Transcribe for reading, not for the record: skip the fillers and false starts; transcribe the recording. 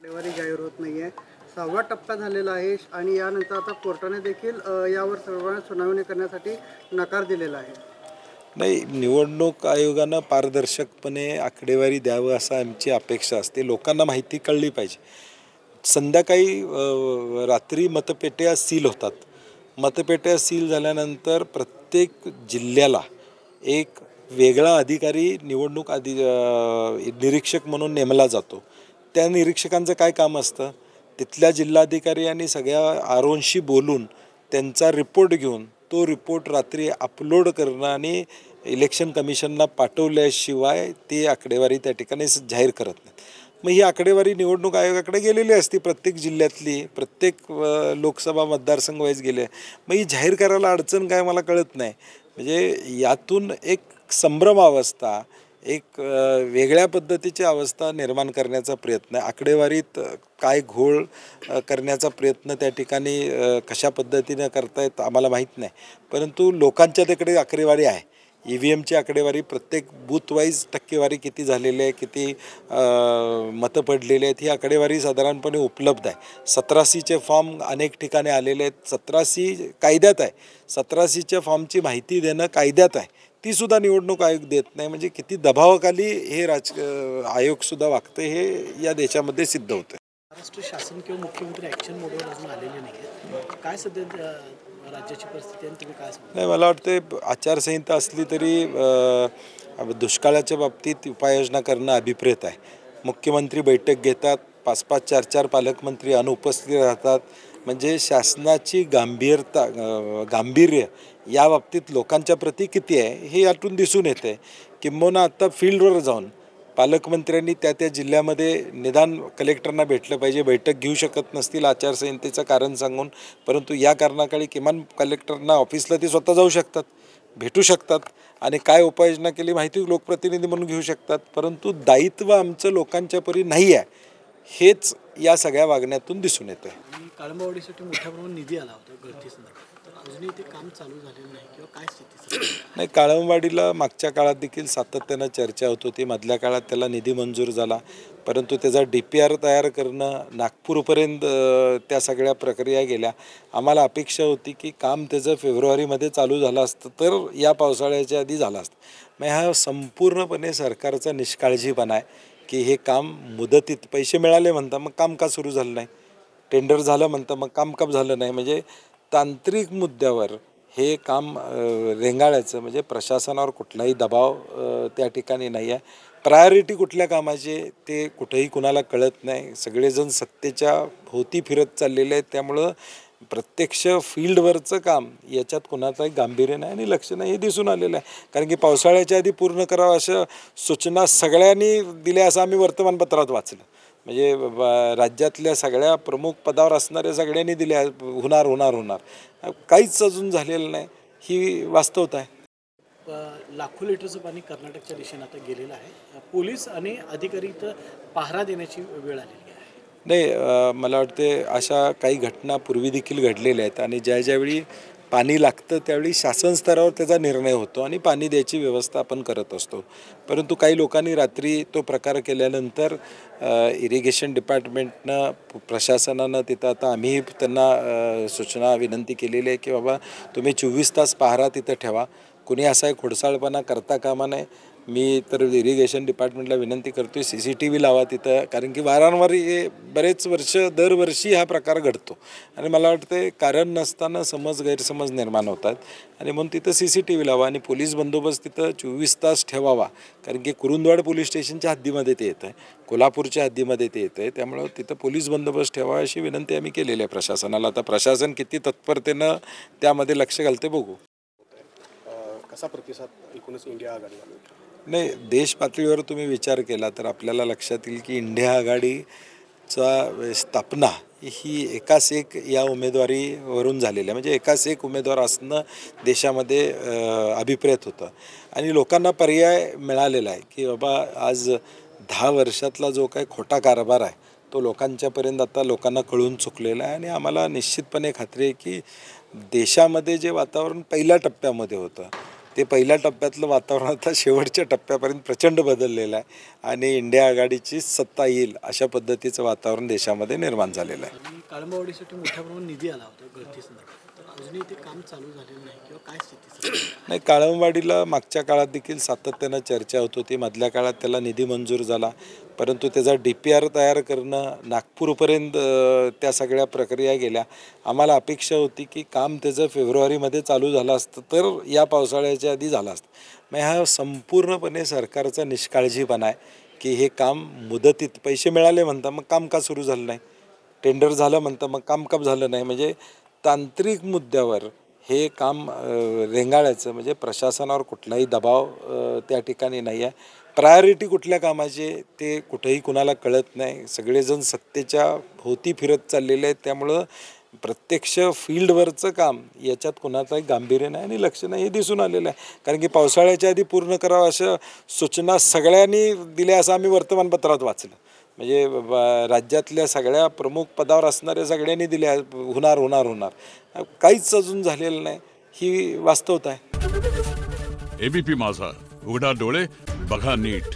आकडेवारी जाहीर होत नाहीये. 6वा टप्पा झालेला आहे आणि यानंतर आता कोर्टाने देखील यावर सर्वांना सुनावणी करण्यासाठी नकार दिलेला आहे. नाही, निवडणूक आयोगानं पारदर्शकपणे आकडेवारी द्यावं असं आमची अपेक्षा असते. लोकांना माहिती कळली पाहिजे. संध्याकाळी रात्री मतपेट्या सील होतात. मतपेट्या सील झाल्यानंतर प्रत्येक जिल्ह्याला एक वेगळा अधिकारी निवडणूक निरीक्षक म्हणून नेमला जातो. त्या निरीक्षकांचं काय काम असतं? तिथल्या जिल्हाधिकारी आणि सगळ्या आरोंशी बोलून त्यांचा रिपोर्ट घेऊन तो रिपोर्ट रात्री अपलोड करणं आणि इलेक्शन कमिशनला पाठवल्याशिवाय ती आकडेवारी त्या ठिकाणी जाहीर करत नाहीत. मग ही आकडेवारी निवडणूक आयोगाकडे गेलेली असते, प्रत्येक जिल्ह्यातली, प्रत्येक लोकसभा मतदारसंघ वाईज गेले. मग ही जाहीर करायला अडचण काय मला कळत नाही. म्हणजे यातून एक संभ्रमावस्था, एक वेगळ्या पद्धतीची अवस्था निर्माण करण्याचा प्रयत्न आहे. आकडेवारीत काय घोळ करण्याचा प्रयत्न त्या ठिकाणी कशा पद्धतीनं करतायत आम्हाला माहीत नाही. परंतु लोकांच्या तिकडे आकडेवारी आहे. EVMची आकडेवारी प्रत्येक बूथ वाईज टक्केवारी किती झालेली आहे, किती मतं पडलेली आहेत, ही आकडेवारी साधारणपणे उपलब्ध आहे. 17C फॉर्म अनेक ठिकाणी आलेले आहेत. 17C कायद्यात आहे. 17Cच्या फॉर्मची माहिती देणं कायद्यात आहे. तीसुद्धा निवडणूक आयोग देत नाही. म्हणजे किती दबावाखाली हे आयोगसुद्धा वागतं हे या देशामध्ये सिद्ध होतं. महाराष्ट्र शासन किंवा मुख्यमंत्री ॲक्शन मोडवर अजून आलेले नाही. काय सध्या राज्याची परिस्थिती आणि तुम्ही काय सांगता? नाही, मला वाटते आचारसंहिता असली तरी दुष्काळाच्या बाबतीत उपाययोजना करणं अभिप्रेत आहे. मुख्यमंत्री बैठक घेतात, 5-5, 4-4 पालकमंत्री अनुपस्थित राहतात. म्हणजे शासनाची गांभीर्य या बाबतीत लोकांच्या प्रती किती आहे हे यातून दिसून येते. किंबहुना आत्ता फील्डवर जाऊन पालकमंत्र्यांनी त्या जिल्ह्यामध्ये निदान कलेक्टरना भेटलं पाहिजे. बैठक घेऊ शकत नसतील आचारसंहितेचं कारण सांगून, परंतु या कारणाकाळी किमान कलेक्टरना ऑफिसला ते स्वतः जाऊ शकतात, भेटू शकतात आणि काय उपाययोजना केली माहिती लोकप्रतिनिधी म्हणून घेऊ शकतात. परंतु दायित्व आमचं लोकांच्या परी नाही आहे, हेच या सगळ्या वागण्यातून दिसून येतं. काळंबावाडीसाठी मोठ्या प्रमाणात निधी आला होता गळतीसंदर्भात, तर अजूनही ते काम चालू झालेलं नाही किंवा काय स्थिती? नाही, काळंबावाडीला मागच्या काळात देखील सातत्यानं चर्चा होत होती. मधल्या काळात त्याला निधी मंजूर झाला, परंतु त्याचा DPR तयार करणं, नागपूरपर्यंत त्या सगळ्या प्रक्रिया गेल्या. आम्हाला अपेक्षा होती की काम त्याचं फेब्रुवारीमध्ये चालू झालं असतं तर या पावसाळ्याच्या आधी झालं असतं. मग हा संपूर्णपणे सरकारचा निष्काळजीपणा आहे की हे काम मुदतीत पैसे मिळाले म्हणता मग काम का सुरू झालं नाही, टेंडर झालं म्हणता मग काम का झालं नाही. म्हणजे तांत्रिक मुद्द्यावर हे काम रेंगाळायचं, म्हणजे प्रशासनावर कुठलाही दबाव त्या ठिकाणी नाही आहे. प्रायोरिटी कुठल्या कामाचे ते कुठेही कुणाला कळत नाही. सगळेजण सत्तेच्या भोवती फिरत चाललेले आहेत. त्यामुळं प्रत्यक्ष फील्डवरचं काम याच्यात कुणाचाही गांभीर्य नाही आणि लक्ष नाही हे दिसून आलेलं आहे. कारण की पावसाळ्याच्या आधी पूर्ण करावं अशा सूचना सगळ्यांनी दिल्या असं आम्ही वर्तमानपत्रात वाचलं. म्हणजे राज्यातल्या सगळ्या प्रमुख पदावर असणाऱ्या सगळ्यांनी दिल्या, होणार होणार होणार, काहीच अजून झालेलं नाही, ही वास्तवता आहे. लाखो लिटरचं पाणी कर्नाटकच्या दिशेने आता गेलेलं आहे. पोलीस आणि अधिकारी इथं पहारा देण्याची वेळ आलेली आहे. नाही, मला वाटते अशा काही घटना पूर्वी देखील घडलेल्या आहेत आणि ज्यावेळी पाणी लागतं त्यावेळी शासन स्तरावर त्याचा निर्णय होतो आणि पाणी द्यायची व्यवस्था आपण करत असतो. परंतु काही लोकांनी रात्री तो प्रकार केल्यानंतर इरिगेशन डिपार्टमेंटनं, प्रशासनानं तिथं आता आम्ही त्यांना सूचना विनंती केलेली आहे की बाबा तुम्ही 24 तास पहारा तिथं ठेवा. कुणी असा खोडसाळपणा करता कामा नये. मी तर इरिगेशन डिपार्टमेंटला विनंती करतो आहे CCTV लावा तिथं, कारण की वारंवार हे बरेच दरवर्षी हा प्रकार घडतो आणि मला वाटतं कारण नसताना गैरसमज निर्माण होतात आणि म्हणून तिथं CCTV लावा आणि पोलीस बंदोबस्त तिथं 24 तास ठेवावा. कारण की कुरुंदवाड पोलीस स्टेशनच्या हद्दीमध्ये ते येतं आहे, कोल्हापूरच्या हद्दीमध्ये ते येतं आहे. त्यामुळं तिथं पोलीस बंदोबस्त ठेवा अशी विनंती आम्ही केलेली आहे प्रशासनाला. आता प्रशासन किती तत्परतेनं त्यामध्ये लक्ष घालते बघू. कसा प्रतिसाद एकूणच इंडिया आघाडीला? नाही, देश पातळीवर तुम्ही विचार केला तर आपल्याला लक्षात येईल की इंडिया आघाडीचा स्थापना ही एकास एक या उमेदवारीवरून झालेली आहे. म्हणजे एकास एक उमेदवार असणं देशामध्ये अभिप्रेत होतं आणि लोकांना पर्याय मिळालेला आहे की बाबा आज 10 वर्षातला जो काही खोटा कारभार आहे तो लोकांच्यापर्यंत आता लोकांना कळून चुकलेला आहे आणि आम्हाला निश्चितपणे खात्री आहे की देशामध्ये जे वातावरण पहिल्या टप्प्यामध्ये होतं ते पहिल्या टप्प्यातलं वातावरण आता शेवटच्या टप्प्यापर्यंत प्रचंड बदललेलं आहे आणि इंडिया आघाडीची सत्ता येईल अशा पद्धतीचं वातावरण देशामध्ये निर्माण झालेलं आहे. आणि काळंबावाडीसाठी मोठ्या प्रमाणात निधी आला होता गळती संदर्भात, तर अजूनही ते काम चालू झालेलं नाही किंवा काय स्थिती? नाही, काळंबवाडीला मागच्या काळात देखील सातत्यानं चर्चा होत होती. मधल्या काळात त्याला निधी मंजूर झाला, परंतु त्याचा DPR तयार करणं नागपूरपर्यंत त्या सगळ्या प्रक्रिया गेल्या. आम्हाला अपेक्षा होती की काम त्याचं फेब्रुवारीमध्ये चालू झालं असतं तर या पावसाळ्याच्या आधी झालं असतं. मग हा संपूर्णपणे सरकारचा निष्काळजीपणा आहे की हे काम मुदतीत पैसे मिळाले म्हणता मग काम का सुरू झालं नाही, टेंडर झालं म्हणता मग काम का झालं नाही. म्हणजे तांत्रिक मुद्द्यावर हे काम रेंगाळायचं म्हणजे प्रशासनावर कुठलाही दबाव त्या ठिकाणी नाही आहे. प्रायोरिटी कुठल्या कामाचे ते कुठेही कुणाला कळत नाही. सगळेजण सत्तेच्या भोवती फिरत चाललेले आहेत. त्यामुळं प्रत्यक्ष फील्डवरचं काम याच्यात कुणाचाही गांभीर्य नाही आणि लक्ष नाही हे दिसून आलेलं आहे. कारण की पावसाळ्याच्या आधी पूर्ण करावं अशा सूचना सगळ्यांनी दिल्या असं आम्ही वर्तमानपत्रात वाचलं. म्हणजे राज्यातल्या सगळ्या प्रमुख पदावर असणाऱ्या सगळ्यांनी दिल्या होणार होणार होणार, काहीच अजून झालेलं नाही ही वास्तवता आहे. ABP माझा, उघडा डोळे बघा नीट.